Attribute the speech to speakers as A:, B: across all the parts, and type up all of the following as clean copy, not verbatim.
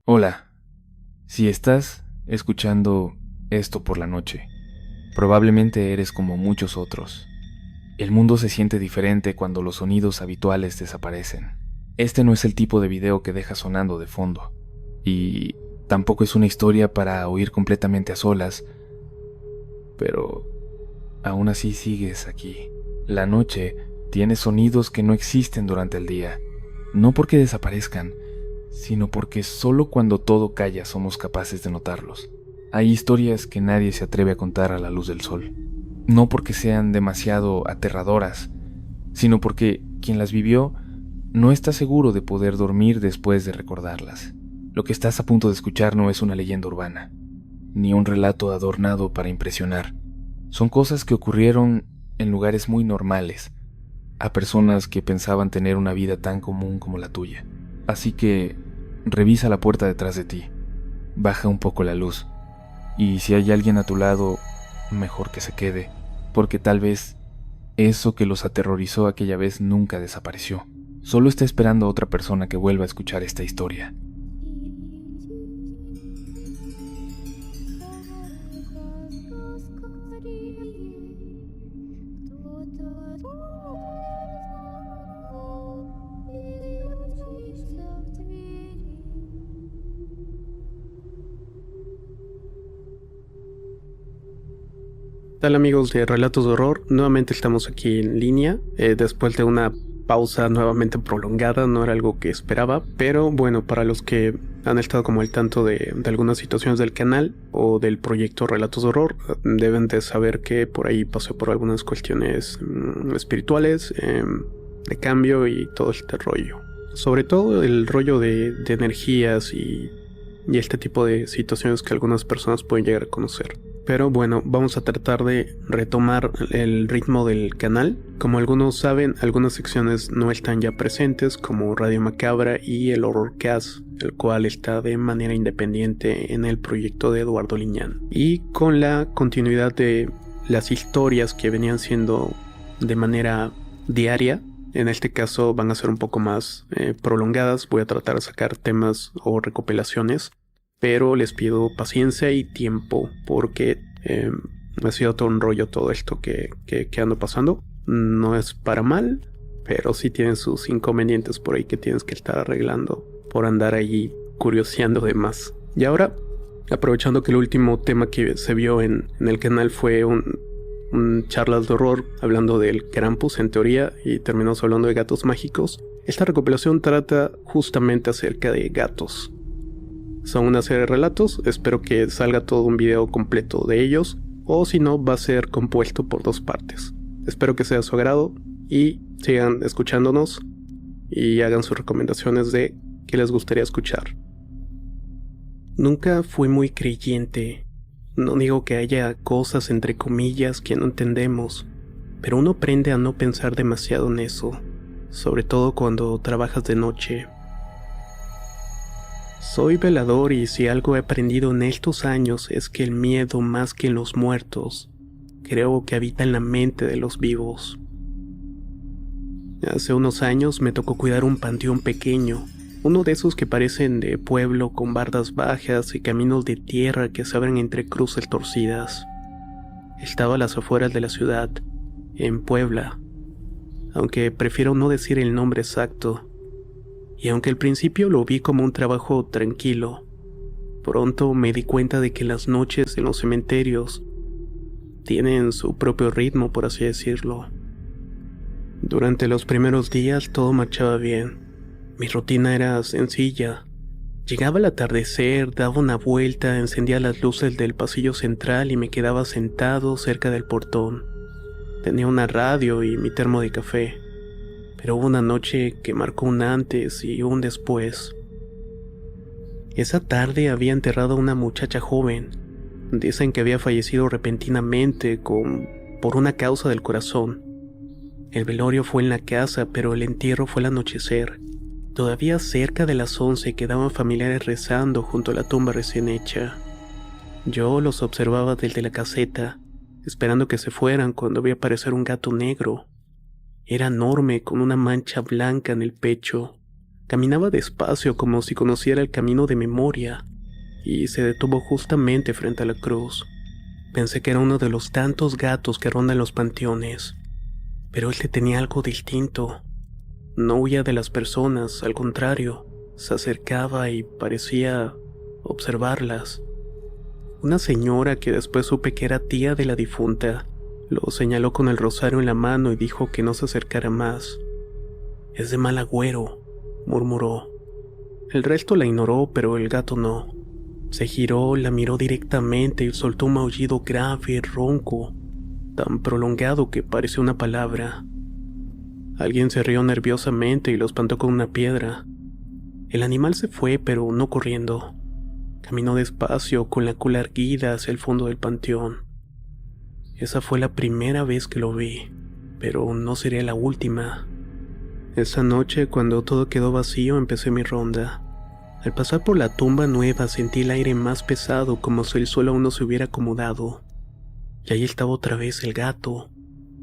A: Hola, si estás escuchando esto por la noche, probablemente eres como muchos otros. El mundo se siente diferente cuando los sonidos habituales desaparecen. Este no es el tipo de video que deja sonando de fondo, y tampoco es una historia para oír completamente a solas, pero aún así sigues aquí. La noche tiene sonidos que no existen durante el día, no porque desaparezcan, sino porque solo cuando todo calla somos capaces de notarlos. Hay historias que nadie se atreve a contar a la luz del sol, no porque sean demasiado aterradoras, sino porque quien las vivió no está seguro de poder dormir después de recordarlas. Lo que estás a punto de escuchar no es una leyenda urbana, ni un relato adornado para impresionar. Son cosas que ocurrieron en lugares muy normales, a personas que pensaban tener una vida tan común como la tuya. Así que revisa la puerta detrás de ti, baja un poco la luz, y si hay alguien a tu lado, mejor que se quede, porque tal vez eso que los aterrorizó aquella vez nunca desapareció. Solo está esperando a otra persona que vuelva a escuchar esta historia.
B: Tal amigos de Relatos de Horror, nuevamente estamos aquí en línea, después de una pausa nuevamente prolongada, no era algo que esperaba, pero bueno, para los que han estado como al tanto de algunas situaciones del canal o del proyecto Relatos de Horror, deben de saber que por ahí pasé por algunas cuestiones espirituales, de cambio y todo este rollo. Sobre todo el rollo de energías y este tipo de situaciones que algunas personas pueden llegar a conocer. Pero bueno, vamos a tratar de retomar el ritmo del canal. Como algunos saben, algunas secciones no están ya presentes, como Radio Macabra y el Horrorcast, el cual está de manera independiente en el proyecto de Eduardo Liñán. Y con la continuidad de las historias que venían siendo de manera diaria, en este caso van a ser un poco más prolongadas. Voy a tratar de sacar temas o recopilaciones, pero les pido paciencia y tiempo porque ha sido todo un rollo todo esto que ando pasando. No es para mal, pero sí tienen sus inconvenientes por ahí que tienes que estar arreglando por andar ahí curioseando de más. Y ahora, aprovechando que el último tema que se vio en el canal fue un charlas de horror hablando del Krampus en teoría y terminamos hablando de gatos mágicos, esta recopilación trata justamente acerca de gatos. Son una serie de relatos, espero que salga todo un video completo de ellos, o si no, va a ser compuesto por dos partes. Espero que sea de su agrado y sigan escuchándonos y hagan sus recomendaciones de qué les gustaría escuchar. Nunca fui muy creyente. No digo que haya cosas entre comillas que no entendemos, pero uno aprende a no pensar demasiado en eso, sobre todo cuando trabajas de noche. Soy velador y si algo he aprendido en estos años es que el miedo más que en los muertos, creo que habita en la mente de los vivos. Hace unos años me tocó cuidar un panteón pequeño, uno de esos que parecen de pueblo con bardas bajas y caminos de tierra que se abren entre cruces torcidas. Estaba a las afueras de la ciudad, en Puebla, aunque prefiero no decir el nombre exacto. Y aunque al principio lo vi como un trabajo tranquilo, pronto me di cuenta de que las noches en los cementerios tienen su propio ritmo, por así decirlo. Durante los primeros días todo marchaba bien. Mi rutina era sencilla. Llegaba al atardecer, daba una vuelta, encendía las luces del pasillo central y me quedaba sentado cerca del portón. Tenía una radio y mi termo de café. Pero hubo una noche que marcó un antes y un después. Esa tarde había enterrado a una muchacha joven. Dicen que había fallecido repentinamente por una causa del corazón. El velorio fue en la casa, pero el entierro fue al anochecer. Todavía cerca de las 11 quedaban familiares rezando junto a la tumba recién hecha. Yo los observaba desde la caseta, esperando que se fueran cuando vi aparecer un gato negro. Era enorme, con una mancha blanca en el pecho. Caminaba despacio como si conociera el camino de memoria y se detuvo justamente frente a la cruz. Pensé que era uno de los tantos gatos que rondan los panteones, pero este tenía algo distinto. No huía de las personas, al contrario, se acercaba y parecía observarlas. Una señora que después supe que era tía de la difunta, lo señaló con el rosario en la mano y dijo que no se acercara más. «Es de mal agüero», murmuró. El resto la ignoró, pero el gato no. Se giró, la miró directamente y soltó un maullido grave, ronco, tan prolongado que pareció una palabra. Alguien se rió nerviosamente y lo espantó con una piedra. El animal se fue, pero no corriendo. Caminó despacio, con la cola erguida hacia el fondo del panteón. Esa fue la primera vez que lo vi, pero no sería la última. Esa noche, cuando todo quedó vacío, empecé mi ronda. Al pasar por la tumba nueva sentí el aire más pesado, como si el suelo aún no se hubiera acomodado. Y ahí estaba otra vez el gato,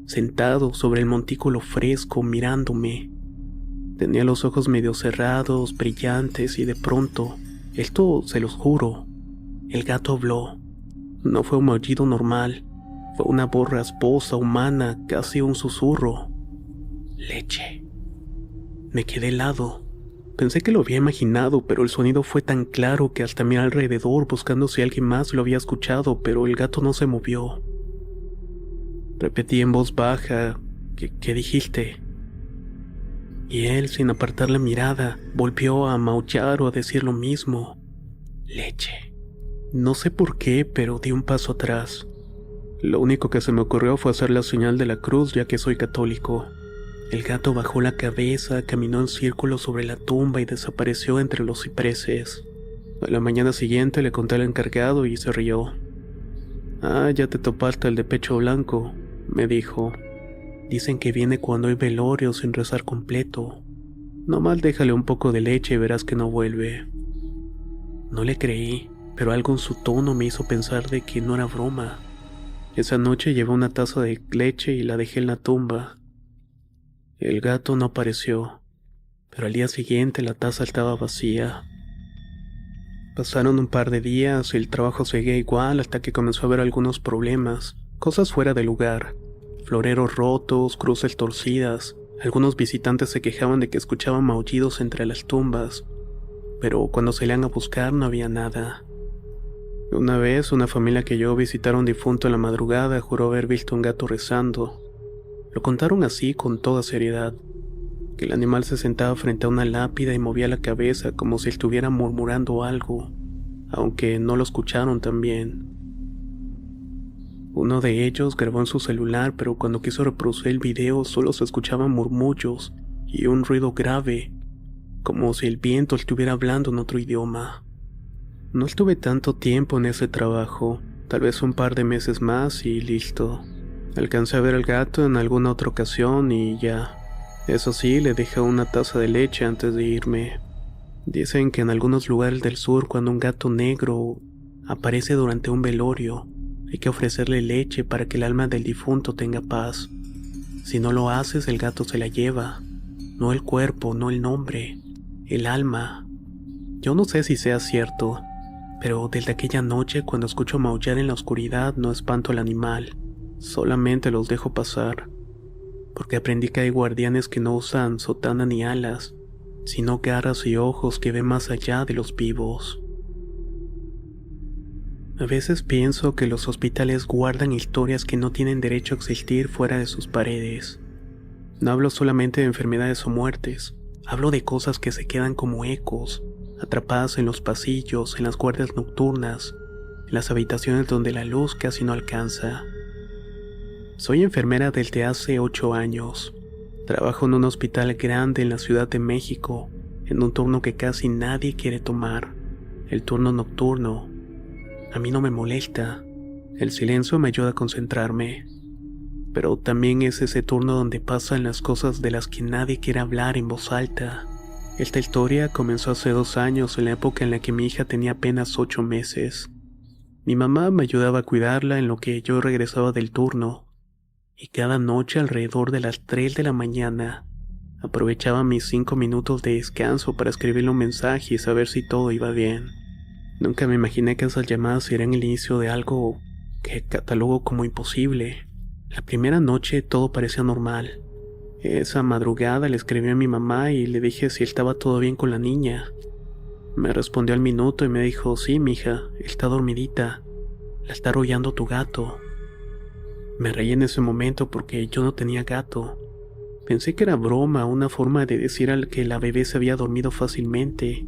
B: sentado sobre el montículo fresco, mirándome. Tenía los ojos medio cerrados, brillantes, y de pronto, esto se los juro, el gato habló. No fue un maullido normal, fue una voz rasposa, humana, casi un susurro. «Leche». Me quedé helado. Pensé que lo había imaginado, pero el sonido fue tan claro que hasta miré alrededor buscando si alguien más lo había escuchado, pero el gato no se movió. Repetí en voz baja, ¿Qué dijiste? Y él, sin apartar la mirada, volvió a maullar o a decir lo mismo. «Leche». No sé por qué, pero di un paso atrás. Lo único que se me ocurrió fue hacer la señal de la cruz, ya que soy católico. El gato bajó la cabeza, caminó en círculo sobre la tumba y desapareció entre los cipreses. A la mañana siguiente le conté al encargado y se rió. «Ah, ya te topaste el de pecho blanco», me dijo. «Dicen que viene cuando hay velorio sin rezar completo. Nomás déjale un poco de leche y verás que no vuelve». No le creí, pero algo en su tono me hizo pensar de que no era broma. Esa noche llevé una taza de leche y la dejé en la tumba. El gato no apareció, pero al día siguiente la taza estaba vacía. Pasaron un par de días y el trabajo seguía igual hasta que comenzó a haber algunos problemas, cosas fuera de lugar, floreros rotos, cruces torcidas. Algunos visitantes se quejaban de que escuchaban maullidos entre las tumbas, pero cuando salían a buscar no había nada. Una vez, una familia que llegó a visitar a un difunto en la madrugada juró haber visto un gato rezando. Lo contaron así con toda seriedad, que el animal se sentaba frente a una lápida y movía la cabeza como si estuviera murmurando algo, aunque no lo escucharon tan bien. Uno de ellos grabó en su celular, pero cuando quiso reproducir el video solo se escuchaban murmullos y un ruido grave, como si el viento estuviera hablando en otro idioma. No estuve tanto tiempo en ese trabajo, tal vez un par de meses más y listo. Alcancé a ver al gato en alguna otra ocasión y ya. Eso sí, le dejé una taza de leche antes de irme. Dicen que en algunos lugares del sur, cuando un gato negro aparece durante un velorio, hay que ofrecerle leche para que el alma del difunto tenga paz. Si no lo haces, el gato se la lleva. No el cuerpo, no el nombre, el alma. Yo no sé si sea cierto, pero desde aquella noche, cuando escucho maullar en la oscuridad, no espanto al animal. Solamente los dejo pasar, porque aprendí que hay guardianes que no usan sotana ni alas, sino garras y ojos que ven más allá de los vivos. A veces pienso que los hospitales guardan historias que no tienen derecho a existir fuera de sus paredes. No hablo solamente de enfermedades o muertes, hablo de cosas que se quedan como ecos, atrapadas en los pasillos, en las guardias nocturnas, en las habitaciones donde la luz casi no alcanza. Soy enfermera desde hace 8 años. Trabajo en un hospital grande en la Ciudad de México, en un turno que casi nadie quiere tomar, el turno nocturno. A mí no me molesta, el silencio me ayuda a concentrarme, pero también es ese turno donde pasan las cosas de las que nadie quiere hablar en voz alta. Esta historia comenzó hace 2 años, en la época en la que mi hija tenía apenas 8 meses. Mi mamá me ayudaba a cuidarla en lo que yo regresaba del turno. Y cada noche alrededor de las 3 de la mañana Aprovechaba mis 5 minutos de descanso para escribirle un mensaje y saber si todo iba bien. Nunca me imaginé que esas llamadas serían el inicio de algo que catalogo como imposible. La primera noche todo parecía normal. Esa madrugada le escribí a mi mamá y le dije si estaba todo bien con la niña. Me respondió al minuto y me dijo: sí, mija, está dormidita, la está arrullando tu gato. Me reí en ese momento porque yo no tenía gato. Pensé que era broma, una forma de decir al que la bebé se había dormido fácilmente.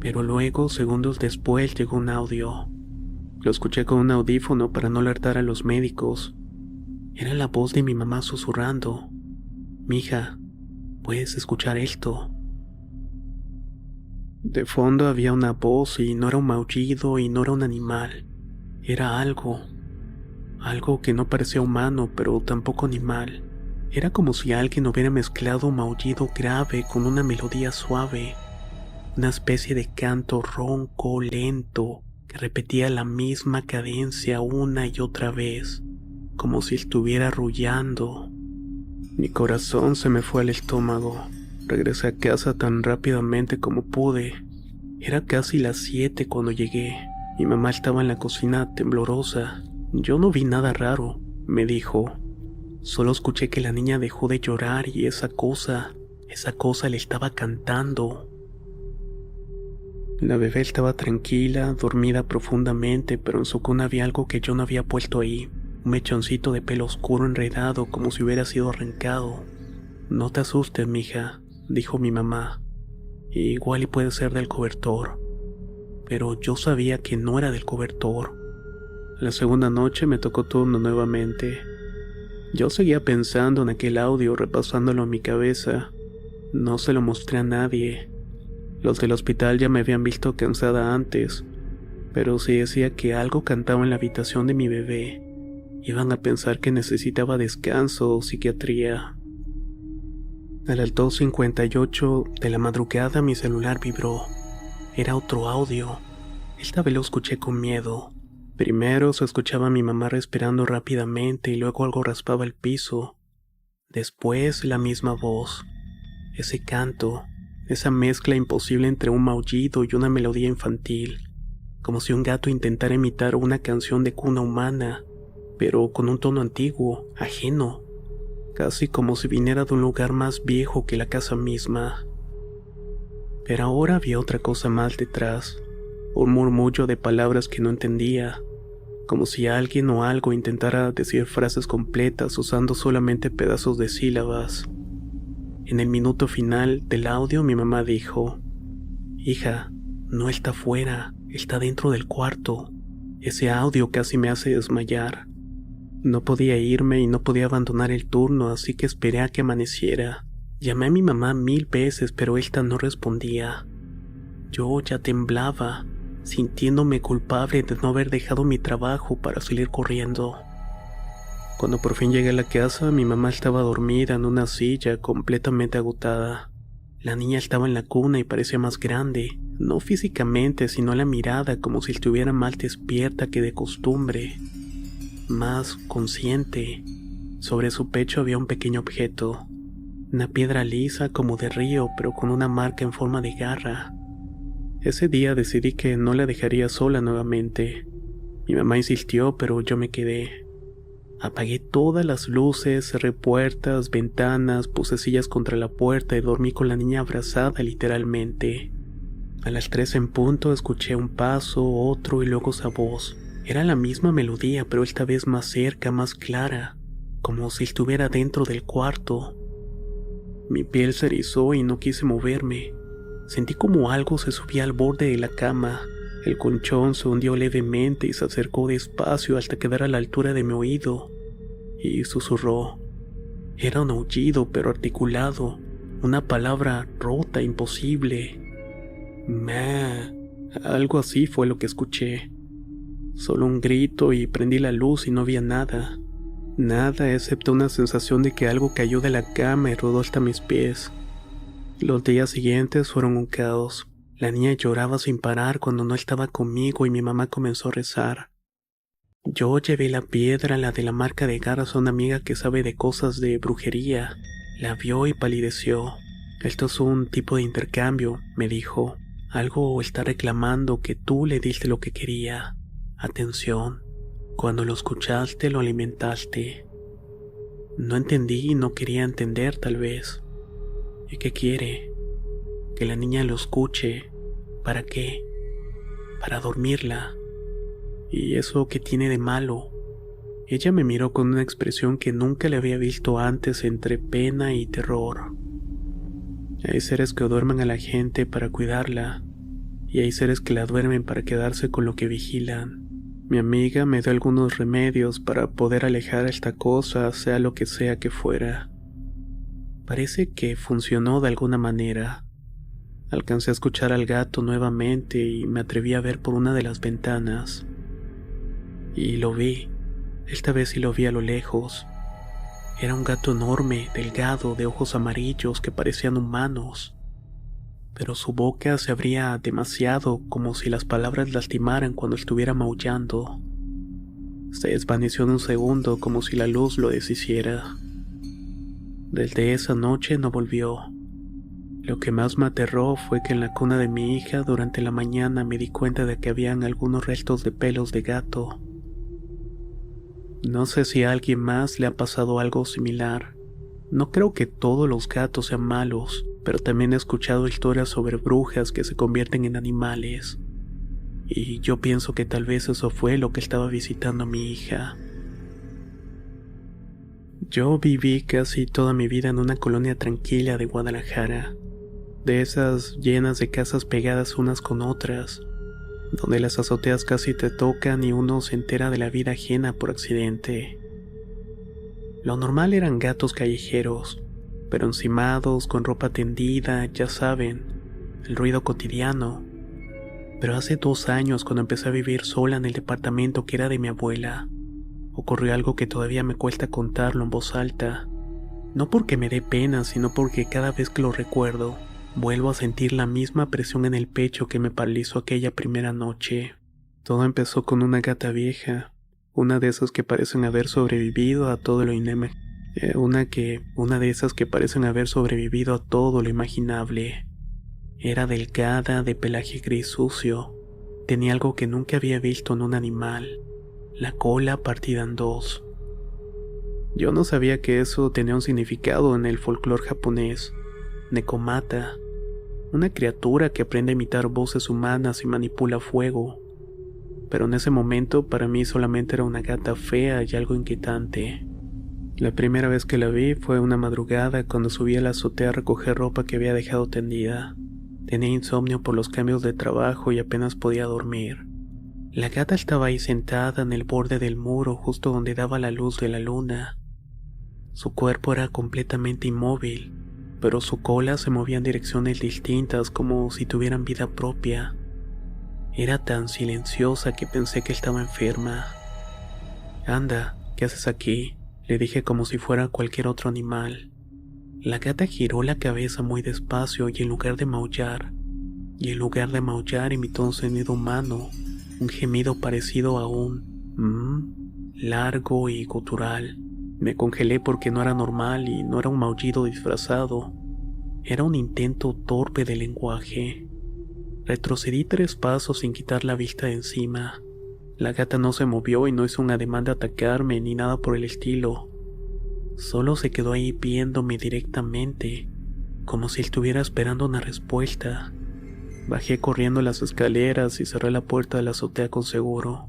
B: Pero luego, segundos después, llegó un audio. Lo escuché con un audífono para no alertar a los médicos. Era la voz de mi mamá susurrando: mija, ¿puedes escuchar esto? De fondo había una voz y no era un maullido y no era un animal. Era algo que no parecía humano, pero tampoco animal. Era como si alguien hubiera mezclado un maullido grave con una melodía suave, una especie de canto ronco, lento, que repetía la misma cadencia una y otra vez, como si estuviera arrullando. Mi corazón se me fue al estómago. Regresé a casa tan rápidamente como pude. Era casi las 7 cuando llegué. Mi mamá estaba en la cocina temblorosa. Yo no vi nada raro, me dijo. Solo escuché que la niña dejó de llorar y esa cosa le estaba cantando. La bebé estaba tranquila, dormida profundamente, pero en su cuna había algo que yo no había puesto ahí. Un mechoncito de pelo oscuro enredado como si hubiera sido arrancado. No te asustes, mija, dijo mi mamá. Igual y puede ser del cobertor. Pero yo sabía que no era del cobertor. La segunda noche me tocó turno nuevamente. Yo seguía pensando en aquel audio, repasándolo en mi cabeza. No se lo mostré a nadie. Los del hospital ya me habían visto cansada antes, pero si decía que algo cantaba en la habitación de mi bebé, iban a pensar que necesitaba descanso o psiquiatría. A las 2:58 de la madrugada mi celular vibró. Era otro audio. Esta vez lo escuché con miedo. Primero se escuchaba a mi mamá respirando rápidamente y luego algo raspaba el piso. Después la misma voz. Ese canto, esa mezcla imposible entre un maullido y una melodía infantil. Como si un gato intentara imitar una canción de cuna humana, pero con un tono antiguo, ajeno. Casi como si viniera de un lugar más viejo que la casa misma. Pero ahora había otra cosa más detrás. Un murmullo de palabras que no entendía. Como si alguien o algo intentara decir frases completas usando solamente pedazos de sílabas. En el minuto final del audio mi mamá dijo: hija, no está afuera, está dentro del cuarto. Ese audio casi me hace desmayar. No podía irme y no podía abandonar el turno, así que esperé a que amaneciera. Llamé a mi mamá 1000 veces, pero esta no respondía. Yo ya temblaba, sintiéndome culpable de no haber dejado mi trabajo para salir corriendo. Cuando por fin llegué a la casa, mi mamá estaba dormida en una silla, completamente agotada. La niña estaba en la cuna y parecía más grande, no físicamente, sino la mirada, como si estuviera más despierta que de costumbre. Más consciente. Sobre su pecho había un pequeño objeto, una piedra lisa como de río, pero con una marca en forma de garra. Ese día decidí que no la dejaría sola nuevamente. Mi mamá insistió, pero yo me quedé. Apagué todas las luces, cerré puertas, ventanas, puse sillas contra la puerta y dormí con la niña abrazada literalmente. A las 3 en punto escuché un paso, otro y luego esa voz. Era la misma melodía, pero esta vez más cerca, más clara, como si estuviera dentro del cuarto. Mi piel se erizó y no quise moverme. Sentí como algo se subía al borde de la cama. El colchón se hundió levemente y se acercó despacio hasta quedar a la altura de mi oído. Y susurró. Era un aullido, pero articulado. Una palabra rota, imposible. Ma. Algo así fue lo que escuché. Solo un grito y prendí la luz y no había nada. Nada excepto una sensación de que algo cayó de la cama y rodó hasta mis pies. Los días siguientes fueron un caos. La niña lloraba sin parar cuando no estaba conmigo y mi mamá comenzó a rezar. Yo llevé la piedra, la de la marca de garras, a una amiga que sabe de cosas de brujería. La vio y palideció. Esto es un tipo de intercambio, me dijo. Algo está reclamando que tú le diste lo que quería. Atención, cuando lo escuchaste lo alimentaste. No entendí y no quería entender tal vez. ¿Y qué quiere? Que la niña lo escuche. ¿Para qué? Para dormirla. ¿Y eso qué tiene de malo? Ella me miró con una expresión que nunca le había visto antes, entre pena y terror. Hay seres que duermen a la gente para cuidarla, y hay seres que la duermen para quedarse con lo que vigilan. Mi amiga me dio algunos remedios para poder alejar a esta cosa, sea lo que sea que fuera. Parece que funcionó de alguna manera. Alcancé a escuchar al gato nuevamente y me atreví a ver por una de las ventanas. Y lo vi. Esta vez sí lo vi a lo lejos. Era un gato enorme, delgado, de ojos amarillos que parecían humanos. Pero su boca se abría demasiado, como si las palabras lastimaran cuando estuviera maullando. Se desvaneció en un segundo, como si la luz lo deshiciera. Desde esa noche no volvió. Lo que más me aterró fue que en la cuna de mi hija durante la mañana me di cuenta de que habían algunos restos de pelos de gato. No sé si a alguien más le ha pasado algo similar. No creo que todos los gatos sean malos, pero también he escuchado historias sobre brujas que se convierten en animales. Y yo pienso que tal vez eso fue lo que estaba visitando a mi hija. Yo viví casi toda mi vida en una colonia tranquila de Guadalajara, de esas llenas de casas pegadas unas con otras, donde las azoteas casi te tocan y uno se entera de la vida ajena por accidente. Lo normal eran gatos callejeros, pero encimados, con ropa tendida, ya saben, el ruido cotidiano. Pero hace 2 años, cuando empecé a vivir sola en el departamento que era de mi abuela, ocurrió algo que todavía me cuesta contarlo en voz alta. No porque me dé pena, sino porque cada vez que lo recuerdo, vuelvo a sentir la misma presión en el pecho que me paralizó aquella primera noche. Todo empezó con una gata vieja, una de esas que parecen haber sobrevivido a todo lo imaginable. Era delgada, de pelaje gris sucio. Tenía algo que nunca había visto en un animal: la cola partida en 2. Yo no sabía que eso tenía un significado en el folclore japonés. Nekomata, una criatura que aprende a imitar voces humanas y manipula fuego. Pero en ese momento para mí solamente era una gata fea y algo inquietante. La primera vez que la vi fue una madrugada cuando subí a la azotea a recoger ropa que había dejado tendida. Tenía insomnio por los cambios de trabajo y apenas podía dormir. La gata estaba ahí sentada en el borde del muro justo donde daba la luz de la luna. Su cuerpo era completamente inmóvil, pero su cola se movía en direcciones distintas como si tuvieran vida propia. Era tan silenciosa que pensé que estaba enferma. «Anda, ¿qué haces aquí?», le dije como si fuera cualquier otro animal. La gata giró la cabeza muy despacio y en lugar de maullar imitó un sonido humano, un gemido parecido a un largo y gutural. Me congelé porque no era normal y no era un maullido disfrazado. Era un intento torpe de lenguaje. Retrocedí 3 pasos sin quitar la vista de encima. La gata no se movió y no hizo un ademán de atacarme ni nada por el estilo. Solo se quedó ahí viéndome directamente, como si estuviera esperando una respuesta. Bajé corriendo las escaleras y cerré la puerta de la azotea con seguro.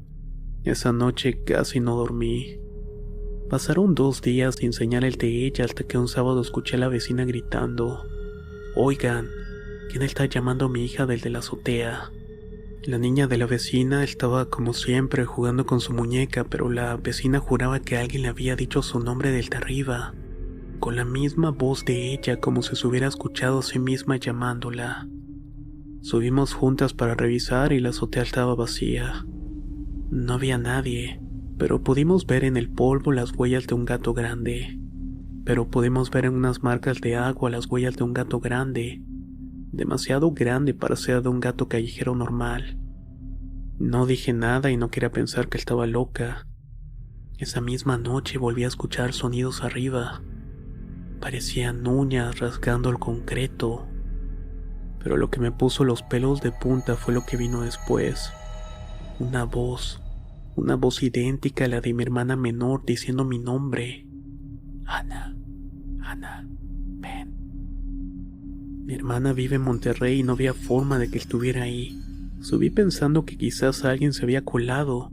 B: Esa noche casi no dormí. Pasaron 2 días sin señal de ella hasta que un sábado escuché a la vecina gritando: «Oigan, ¿quién está llamando a mi hija desde la azotea?». La niña de la vecina estaba como siempre jugando con su muñeca, pero la vecina juraba que alguien le había dicho su nombre desde arriba, con la misma voz de ella, como si se hubiera escuchado a sí misma llamándola. Subimos juntas para revisar y la azotea estaba vacía. No había nadie, pero pudimos ver en el polvo las huellas de un gato grande. Pudimos ver en unas marcas de agua las huellas de un gato grande, demasiado grande para ser de un gato callejero normal. No dije nada y no quería pensar que estaba loca. Esa misma noche volví a escuchar sonidos arriba. Parecían uñas rasgando el concreto. Pero lo que me puso los pelos de punta fue lo que vino después. Una voz idéntica a la de mi hermana menor diciendo mi nombre. Ana, Ana, ven. Mi hermana vive en Monterrey y no había forma de que estuviera ahí. Subí pensando que quizás alguien se había colado.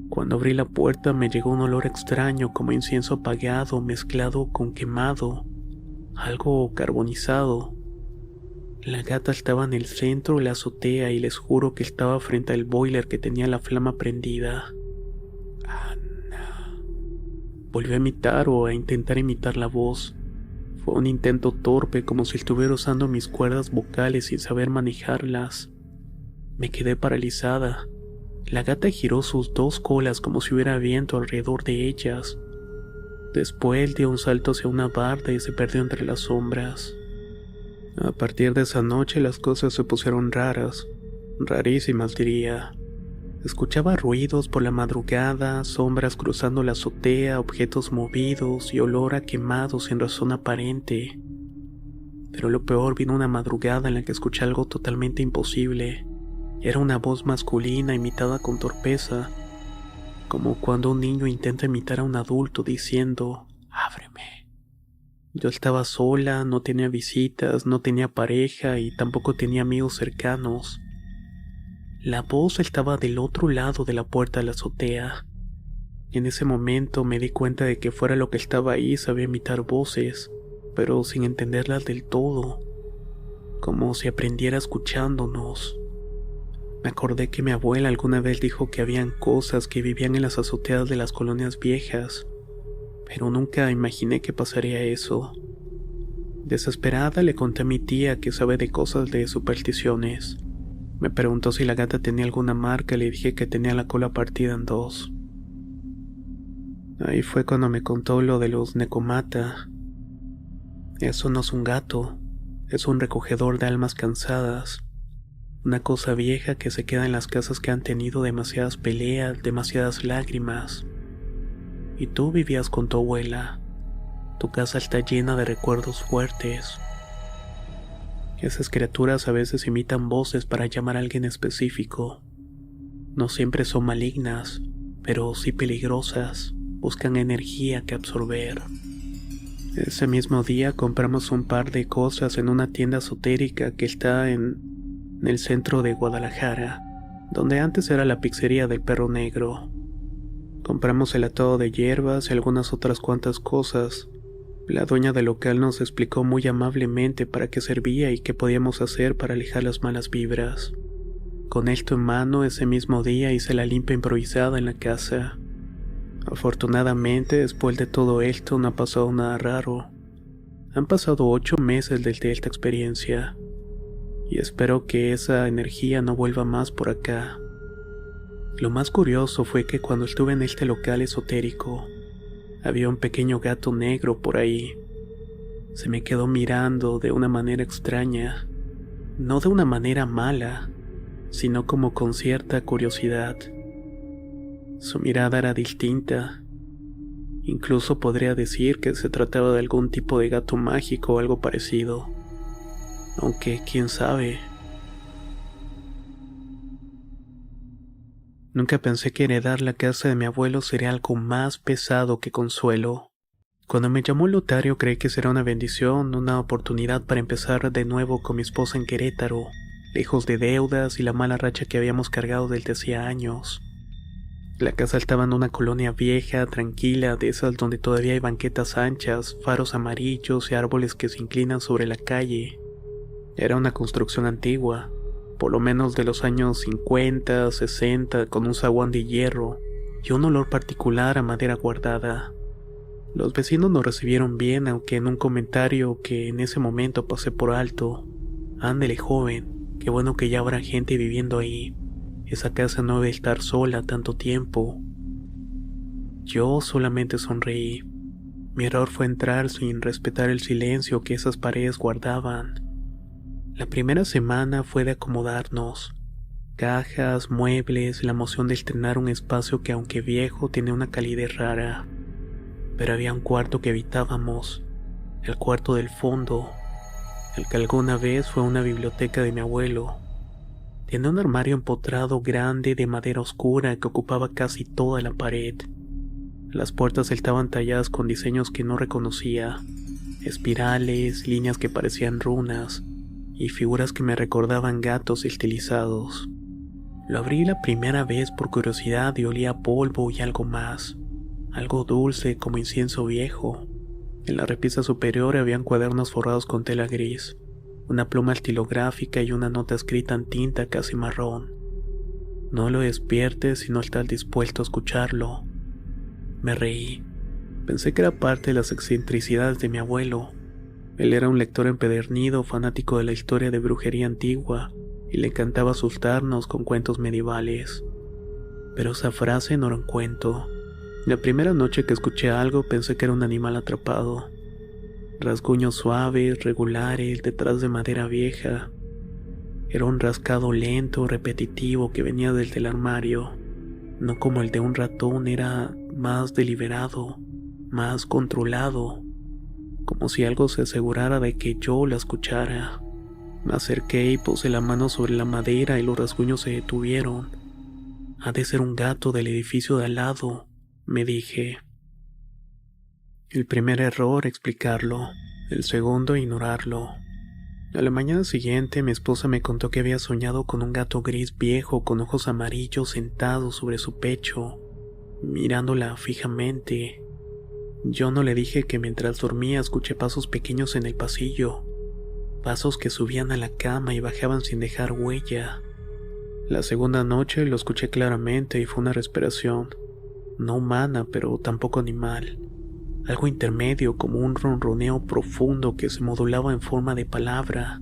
B: Cuando abrí la puerta me llegó un olor extraño como incienso apagado mezclado con quemado, algo carbonizado. La gata estaba en el centro de la azotea y les juro que estaba frente al boiler que tenía la flama prendida. Ana. Volví a imitar o a intentar imitar la voz. Fue un intento torpe, como si estuviera usando mis cuerdas vocales sin saber manejarlas. Me quedé paralizada. La gata giró sus dos colas como si hubiera viento alrededor de ellas. Después dio un salto hacia una barda y se perdió entre las sombras. A partir de esa noche las cosas se pusieron raras, rarísimas diría. Escuchaba ruidos por la madrugada, sombras cruzando la azotea, objetos movidos y olor a quemado sin razón aparente. Pero lo peor vino una madrugada en la que escuché algo totalmente imposible. Era una voz masculina imitada con torpeza, como cuando un niño intenta imitar a un adulto diciendo, ábreme. Yo estaba sola, no tenía visitas, no tenía pareja y tampoco tenía amigos cercanos. La voz estaba del otro lado de la puerta de la azotea. En ese momento me di cuenta de que fuera lo que estaba ahí sabía imitar voces, pero sin entenderlas del todo, como si aprendiera escuchándonos. Me acordé que mi abuela alguna vez dijo que habían cosas que vivían en las azoteas de las colonias viejas, pero nunca imaginé que pasaría eso. Desesperada le conté a mi tía que sabe de cosas de supersticiones. Me preguntó si la gata tenía alguna marca y le dije que tenía la cola partida en dos. Ahí fue cuando me contó lo de los Necomata. Eso no es un gato, es un recogedor de almas cansadas. Una cosa vieja que se queda en las casas que han tenido demasiadas peleas, demasiadas lágrimas. Y tú vivías con tu abuela. Tu casa está llena de recuerdos fuertes. Esas criaturas a veces imitan voces para llamar a alguien específico. No siempre son malignas, pero sí peligrosas. Buscan energía que absorber. Ese mismo día compramos un par de cosas en una tienda esotérica que está en el centro de Guadalajara, donde antes era la pizzería del Perro Negro. Compramos el atado de hierbas y algunas otras cuantas cosas. La dueña del local nos explicó muy amablemente para qué servía y qué podíamos hacer para alejar las malas vibras. Con esto en mano, ese mismo día hice la limpia improvisada en la casa. Afortunadamente, después de todo esto, no ha pasado nada raro. Han pasado 8 meses desde esta experiencia, y espero que esa energía no vuelva más por acá. Lo más curioso fue que cuando estuve en este local esotérico, había un pequeño gato negro por ahí. Se me quedó mirando de una manera extraña, no de una manera mala, sino como con cierta curiosidad. Su mirada era distinta. Incluso podría decir que se trataba de algún tipo de gato mágico o algo parecido. Aunque, quién sabe. Nunca pensé que heredar la casa de mi abuelo sería algo más pesado que consuelo. Cuando me llamó el notario creí que será una bendición, una oportunidad para empezar de nuevo con mi esposa en Querétaro, lejos de deudas y la mala racha que habíamos cargado desde hacía años. La casa estaba en una colonia vieja, tranquila, de esas donde todavía hay banquetas anchas, faros amarillos y árboles que se inclinan sobre la calle. Era una construcción antigua, por lo menos de los años 50, 60, con un zaguán de hierro y un olor particular a madera guardada. Los vecinos nos recibieron bien, aunque en un comentario que en ese momento pasé por alto: ándele joven, qué bueno que ya habrá gente viviendo ahí. Esa casa no debe estar sola tanto tiempo. Yo solamente sonreí. Mi error fue entrar sin respetar el silencio que esas paredes guardaban. La primera semana fue de acomodarnos. Cajas, muebles, la emoción de estrenar un espacio que, aunque viejo, tenía una calidez rara. Pero había un cuarto que evitábamos. el cuarto del fondo, el que alguna vez fue una biblioteca de mi abuelo. Tenía un armario empotrado grande de madera oscura que ocupaba casi toda la pared. Las puertas estaban talladas con diseños que no reconocía, espirales, líneas que parecían runas y figuras que me recordaban gatos estilizados. Lo abrí la primera vez por curiosidad y olía a polvo y algo más, algo dulce como incienso viejo. En la repisa superior habían cuadernos forrados con tela gris, una pluma estilográfica y una nota escrita en tinta casi marrón. No lo despiertes si no estás dispuesto a escucharlo. Me reí. Pensé que era parte de las excentricidades de mi abuelo. Él era un lector empedernido, fanático de la historia de brujería antigua, y le encantaba asustarnos con cuentos medievales. Pero esa frase no era un cuento. La primera noche que escuché algo pensé que era un animal atrapado. Rasguños suaves, regulares, detrás de madera vieja. Era un rascado lento, repetitivo que venía desde el armario. No como el de un ratón, era más deliberado, más controlado, como si algo se asegurara de que yo la escuchara. Me acerqué y puse la mano sobre la madera y los rasguños se detuvieron. Ha de ser un gato del edificio de al lado, me dije. El primer error, explicarlo. El segundo, ignorarlo. A la mañana siguiente, mi esposa me contó que había soñado con un gato gris viejo con ojos amarillos sentado sobre su pecho, mirándola fijamente. Yo no le dije que mientras dormía escuché pasos pequeños en el pasillo, pasos que subían a la cama y bajaban sin dejar huella. La segunda noche lo escuché claramente y fue una respiración, no humana pero tampoco animal. Algo intermedio, como un ronroneo profundo que se modulaba en forma de palabra.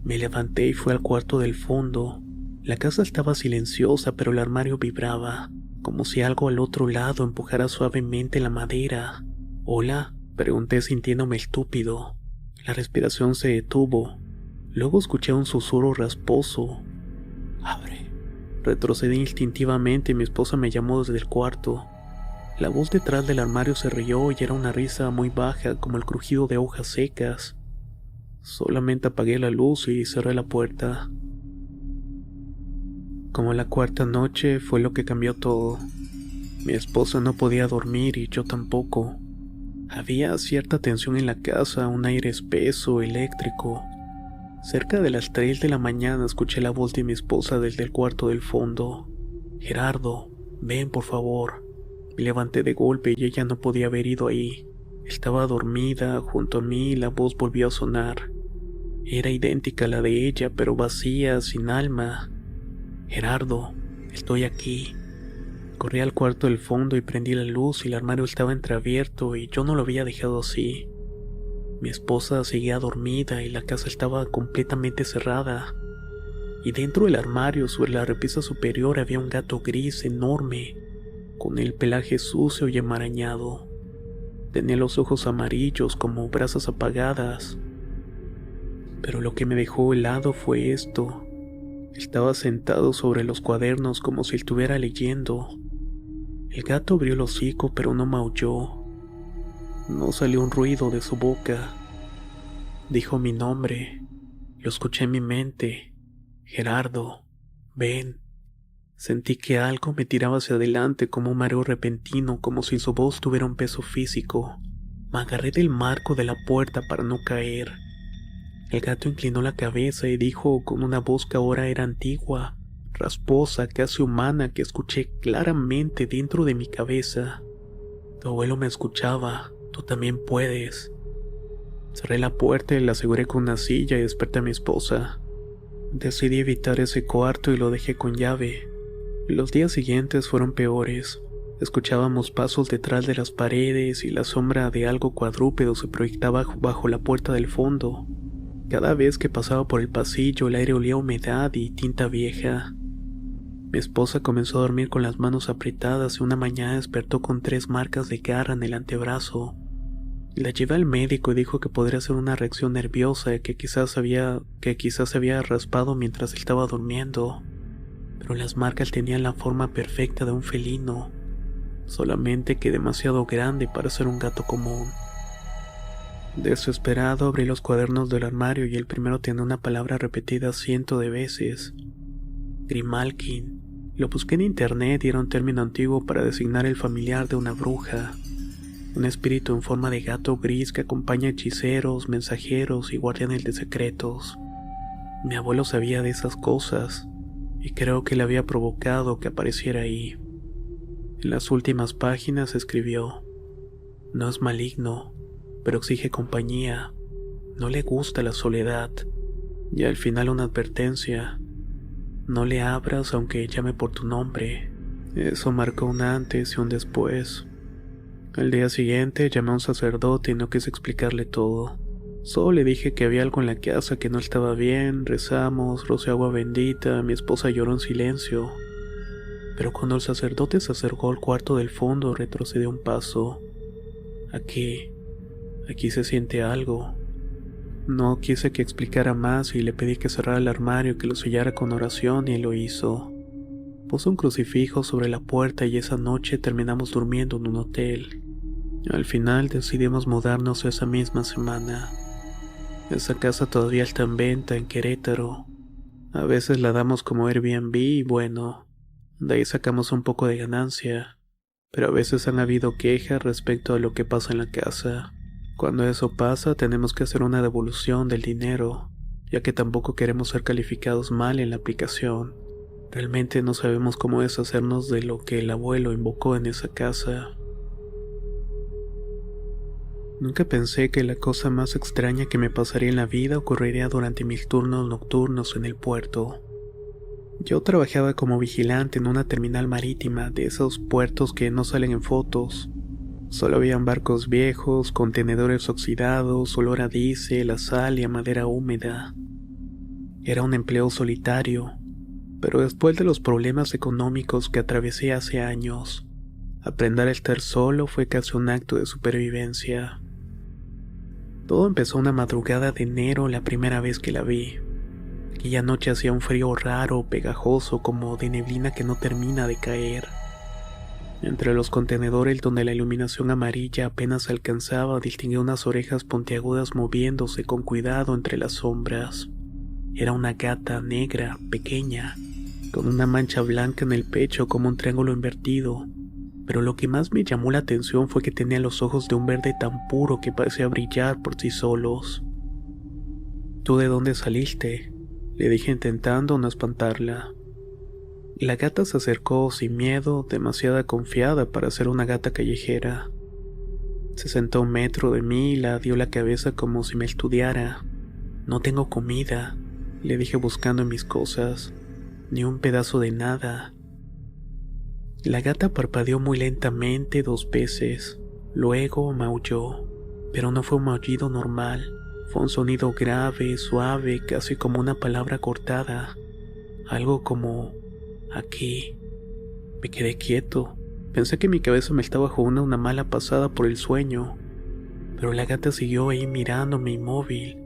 B: Me levanté y fui al cuarto del fondo. La casa estaba silenciosa, pero el armario vibraba, como si algo al otro lado empujara suavemente la madera. «¿Hola?», pregunté sintiéndome estúpido. La respiración se detuvo. Luego escuché un susurro rasposo. «Abre». Retrocedí instintivamente y mi esposa me llamó desde el cuarto. La voz detrás del armario se rió y era una risa muy baja, como el crujido de hojas secas. Solamente apagué la luz y cerré la puerta. Como la cuarta noche fue lo que cambió todo. Mi esposa no podía dormir y yo tampoco. Había cierta tensión en la casa, un aire espeso, eléctrico. Cerca de las 3 de la mañana escuché la voz de mi esposa desde el cuarto del fondo. «Gerardo, ven por favor». Me levanté de golpe y ella no podía haber ido ahí. Estaba dormida junto a mí y la voz volvió a sonar. Era idéntica a la de ella, pero vacía, sin alma. «Gerardo, estoy aquí». Corrí al cuarto del fondo y prendí la luz y el armario estaba entreabierto y yo no lo había dejado así. Mi esposa seguía dormida y la casa estaba completamente cerrada. Y dentro del armario, sobre la repisa superior, había un gato gris enorme, con el pelaje sucio y enmarañado. Tenía los ojos amarillos como brasas apagadas. Pero lo que me dejó helado fue esto. Estaba sentado sobre los cuadernos como si estuviera leyendo. El gato abrió el hocico pero no maulló. No salió un ruido de su boca. Dijo mi nombre. Lo escuché en mi mente. «Gerardo, ven». Sentí que algo me tiraba hacia adelante como un mareo repentino, como si su voz tuviera un peso físico. Me agarré del marco de la puerta para no caer. El gato inclinó la cabeza y dijo con una voz que ahora era antigua, rasposa, casi humana, que escuché claramente dentro de mi cabeza. «Tu abuelo me escuchaba, tú también puedes». Cerré la puerta y la aseguré con una silla y desperté a mi esposa. Decidí evitar ese cuarto y lo dejé con llave. Los días siguientes fueron peores. Escuchábamos pasos detrás de las paredes y la sombra de algo cuadrúpedo se proyectaba bajo la puerta del fondo. Cada vez que pasaba por el pasillo, el aire olía a humedad y tinta vieja. Mi esposa comenzó a dormir con las manos apretadas y una mañana despertó con 3 marcas de garra en el antebrazo. La llevé al médico y dijo que podría ser una reacción nerviosa que quizás se había raspado mientras estaba durmiendo. Pero las marcas tenían la forma perfecta de un felino, solamente que demasiado grande para ser un gato común. Desesperado abrí los cuadernos del armario y el primero tenía una palabra repetida cientos de veces. Grimalkin. Lo busqué en internet y era un término antiguo para designar el familiar de una bruja. Un espíritu en forma de gato gris que acompaña hechiceros, mensajeros y guardianes de secretos. Mi abuelo sabía de esas cosas y creo que le había provocado que apareciera ahí. En las últimas páginas escribió: no es maligno, pero exige compañía. No le gusta la soledad. Y al final una advertencia: no le abras aunque llame por tu nombre. Eso marcó un antes y un después. Al día siguiente llamé a un sacerdote y no quise explicarle todo. Solo le dije que había algo en la casa que no estaba bien, rezamos, rocié agua bendita, mi esposa lloró en silencio. Pero cuando el sacerdote se acercó al cuarto del fondo, retrocedió un paso. Aquí se siente algo. No quise que explicara más y le pedí que cerrara el armario y que lo sellara con oración y él lo hizo. Puso un crucifijo sobre la puerta y esa noche terminamos durmiendo en un hotel. Al final decidimos mudarnos esa misma semana. Esa casa todavía está en venta en Querétaro. A veces la damos como Airbnb y bueno, de ahí sacamos un poco de ganancia. Pero a veces han habido quejas respecto a lo que pasa en la casa. Cuando eso pasa tenemos que hacer una devolución del dinero, ya que tampoco queremos ser calificados mal en la aplicación. Realmente no sabemos cómo deshacernos de lo que el abuelo invocó en esa casa. Nunca pensé que la cosa más extraña que me pasaría en la vida ocurriría durante mis turnos nocturnos en el puerto. Yo trabajaba como vigilante en una terminal marítima de esos puertos que no salen en fotos. Solo habían barcos viejos, contenedores oxidados, olor a diésel, a sal y a madera húmeda. Era un empleo solitario, pero después de los problemas económicos que atravesé hace años, aprender a estar solo fue casi un acto de supervivencia. Todo empezó una madrugada de enero, la primera vez que la vi. Aquella noche hacía un frío raro, pegajoso, como de neblina que no termina de caer. Entre los contenedores donde la iluminación amarilla apenas alcanzaba, distinguí unas orejas puntiagudas moviéndose con cuidado entre las sombras. Era una gata negra, pequeña, con una mancha blanca en el pecho como un triángulo invertido. Pero lo que más me llamó la atención fue que tenía los ojos de un verde tan puro que parecía brillar por sí solos. ¿Tú de dónde saliste?, le dije intentando no espantarla. La gata se acercó sin miedo, demasiado confiada para ser una gata callejera. Se sentó a 1 metro de mí y la dio la cabeza como si me estudiara. No tengo comida, le dije buscando en mis cosas, ni un pedazo de nada. La gata parpadeó muy lentamente 2 veces, luego maulló, pero no fue un maullido normal, fue un sonido grave, suave, casi como una palabra cortada, algo como aquí. Me quedé quieto, pensé que mi cabeza me estaba jugando una mala pasada por el sueño, pero la gata siguió ahí mirándome inmóvil,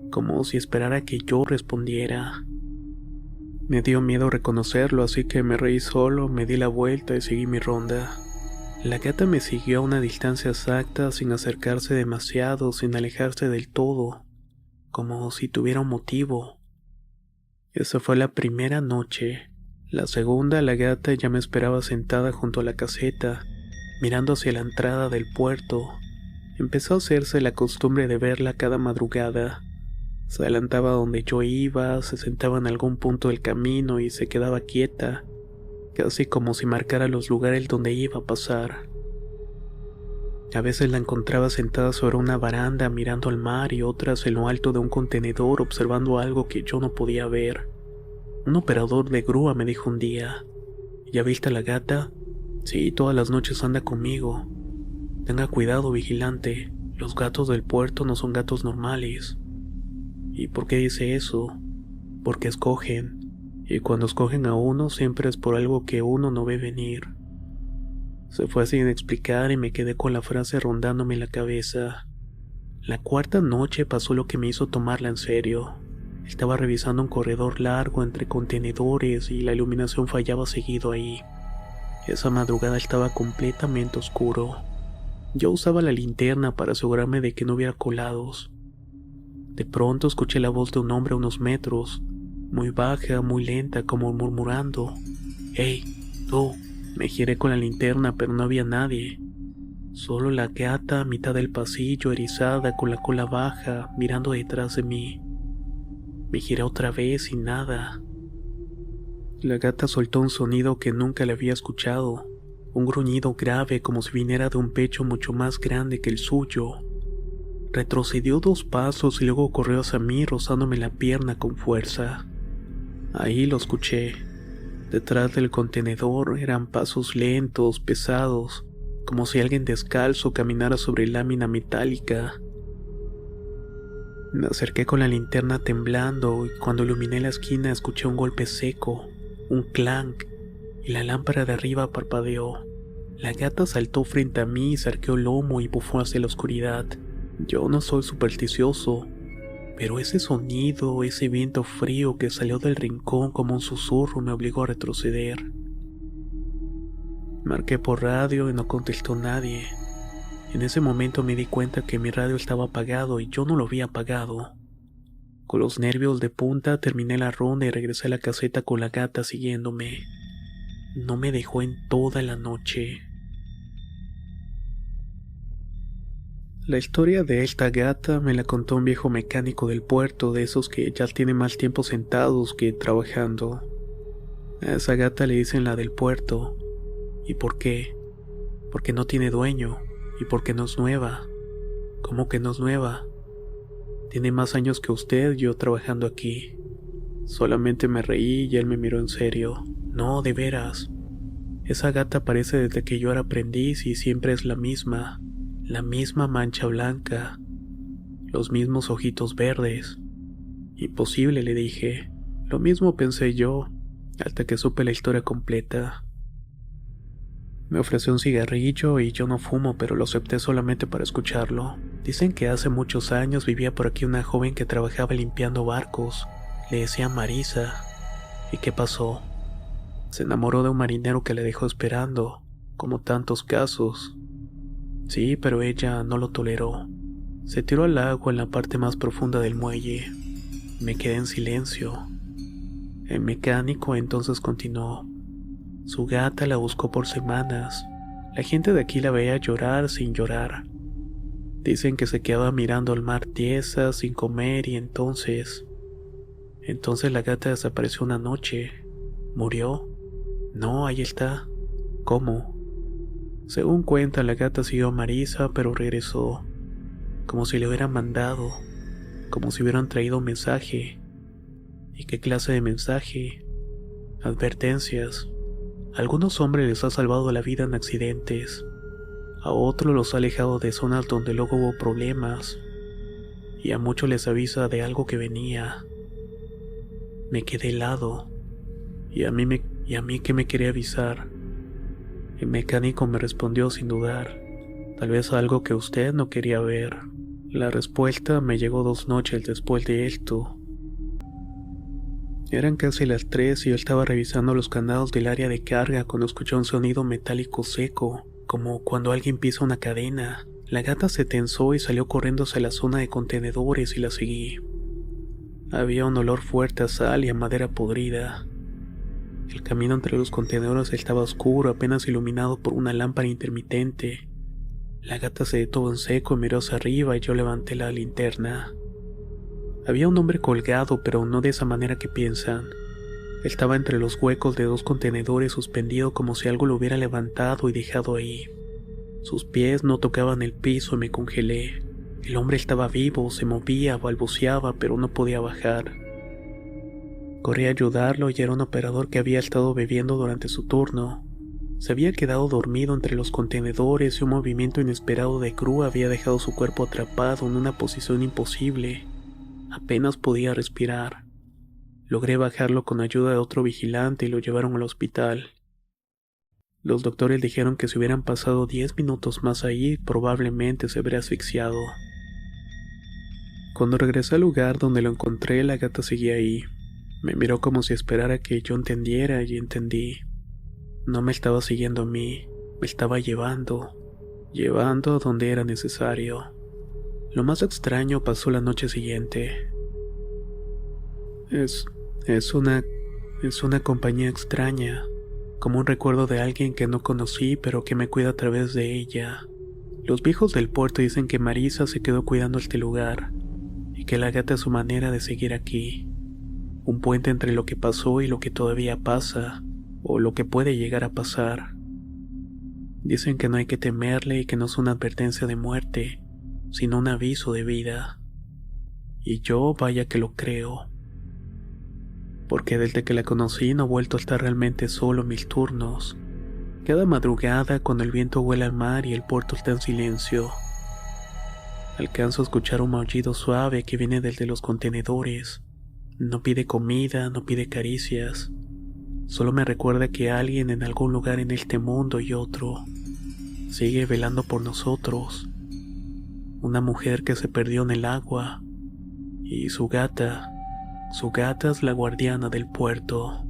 B: como si esperara que yo respondiera. Me dio miedo reconocerlo, así que me reí solo, me di la vuelta y seguí mi ronda. La gata me siguió a una distancia exacta, sin acercarse demasiado, sin alejarse del todo, como si tuviera un motivo. Esa fue la primera noche. La segunda, la gata ya me esperaba sentada junto a la caseta, mirando hacia la entrada del puerto. Empezó a hacerse la costumbre de verla cada madrugada. Se adelantaba donde yo iba, se sentaba en algún punto del camino y se quedaba quieta, casi como si marcara los lugares donde iba a pasar. A veces la encontraba sentada sobre una baranda mirando al mar y otras en lo alto de un contenedor observando algo que yo no podía ver. Un operador de grúa me dijo un día: ¿ya viste a la gata? Sí, todas las noches anda conmigo. Tenga cuidado, vigilante, los gatos del puerto no son gatos normales. ¿Y por qué dice eso? Porque escogen, y cuando escogen a uno siempre es por algo que uno no ve venir. Se fue sin explicar y me quedé con la frase rondándome en la cabeza. La cuarta noche pasó lo que me hizo tomarla en serio. Estaba revisando un corredor largo entre contenedores y la iluminación fallaba seguido ahí. Esa madrugada estaba completamente oscuro. Yo usaba la linterna para asegurarme de que no hubiera colados. De pronto escuché la voz de un hombre a unos metros, muy baja, muy lenta, como murmurando. «¡Hey, tú!». Me giré con la linterna, pero no había nadie. Solo la gata a mitad del pasillo, erizada, con la cola baja, mirando detrás de mí. Me giré otra vez y nada. La gata soltó un sonido que nunca le había escuchado, un gruñido grave como si viniera de un pecho mucho más grande que el suyo. Retrocedió 2 pasos y luego corrió hacia mí rozándome la pierna con fuerza. Ahí lo escuché. Detrás del contenedor eran pasos lentos, pesados, como si alguien descalzo caminara sobre lámina metálica. Me acerqué con la linterna temblando y cuando iluminé la esquina escuché un golpe seco, un clank, y la lámpara de arriba parpadeó. La gata saltó frente a mí, se arqueó el lomo y bufó hacia la oscuridad. Yo no soy supersticioso, pero ese sonido, ese viento frío que salió del rincón como un susurro me obligó a retroceder. Marqué por radio y no contestó nadie. En ese momento me di cuenta que mi radio estaba apagado y yo no lo había apagado. Con los nervios de punta terminé la ronda y regresé a la caseta con la gata siguiéndome. No me dejó en toda la noche. La historia de esta gata me la contó un viejo mecánico del puerto, de esos que ya tiene más tiempo sentados que trabajando. A esa gata le dicen la del puerto. ¿Y por qué? Porque no tiene dueño y porque no es nueva. ¿Cómo que no es nueva? Tiene más años que usted, yo trabajando aquí. Solamente me reí y él me miró en serio. No, de veras. Esa gata aparece desde que yo era aprendiz y siempre es la misma mancha blanca, los mismos ojitos verdes. Imposible, le dije. Lo mismo pensé yo, hasta que supe la historia completa. Me ofreció un cigarrillo y yo no fumo, pero lo acepté solamente para escucharlo. Dicen que hace muchos años vivía por aquí una joven que trabajaba limpiando barcos. Le decían Marisa. ¿Y qué pasó? Se enamoró de un marinero que le dejó esperando, como tantos casos. Sí, pero ella no lo toleró. Se tiró al agua en la parte más profunda del muelle. Me quedé en silencio. El mecánico entonces continuó. Su gata la buscó por semanas. La gente de aquí la veía llorar sin llorar. Dicen que se quedaba mirando al mar tiesa, sin comer y entonces la gata desapareció una noche. ¿Murió? No, ahí está. ¿Cómo? Según cuenta, la gata siguió a Marisa, pero regresó. Como si le hubieran mandado. Como si hubieran traído un mensaje. ¿Y qué clase de mensaje? Advertencias. A algunos hombres les ha salvado la vida en accidentes. A otros los ha alejado de zonas donde luego hubo problemas. Y a muchos les avisa de algo que venía. Me quedé helado. ¿Y a mí qué me quería avisar? El mecánico me respondió sin dudar. Tal vez algo que usted no quería ver. La respuesta me llegó 2 noches después de esto. Eran casi las 3 y yo estaba revisando los candados del área de carga cuando escuché un sonido metálico seco, como cuando alguien pisa una cadena. La gata se tensó y salió corriendo hacia la zona de contenedores y la seguí. Había un olor fuerte a sal y a madera podrida. El camino entre los contenedores estaba oscuro, apenas iluminado por una lámpara intermitente. La gata se detuvo en seco y miró hacia arriba y yo levanté la linterna. Había un hombre colgado, pero no de esa manera que piensan. Estaba entre los huecos de 2 contenedores suspendido como si algo lo hubiera levantado y dejado ahí. Sus pies no tocaban el piso y me congelé. El hombre estaba vivo, se movía, balbuceaba, pero no podía bajar. Corrí a ayudarlo y era un operador que había estado bebiendo durante su turno. Se había quedado dormido entre los contenedores y un movimiento inesperado de grúa había dejado su cuerpo atrapado en una posición imposible. Apenas podía respirar. Logré bajarlo con ayuda de otro vigilante y lo llevaron al hospital. Los doctores dijeron que si hubieran pasado 10 minutos más ahí, probablemente se habría asfixiado. Cuando regresé al lugar donde lo encontré, la gata seguía ahí. Me miró como si esperara que yo entendiera y entendí. No me estaba siguiendo a mí, me estaba llevando. llevando a donde era necesario. Lo más extraño pasó la noche siguiente. Es una compañía extraña, como un recuerdo de alguien que no conocí pero que me cuida a través de ella. Los viejos del puerto dicen que Marisa se quedó cuidando este lugar y que la gata es su manera de seguir aquí. Un puente entre lo que pasó y lo que todavía pasa, o lo que puede llegar a pasar. Dicen que no hay que temerle y que no es una advertencia de muerte, sino un aviso de vida. Y yo vaya que lo creo. Porque desde que la conocí no he vuelto a estar realmente solo en mis turnos. Cada madrugada, cuando el viento huele al mar y el puerto está en silencio, alcanzo a escuchar un maullido suave que viene desde los contenedores. No pide comida, no pide caricias. Solo me recuerda que alguien en algún lugar en este mundo y otro sigue velando por nosotros. Una mujer que se perdió en el agua y su gata es la guardiana del puerto.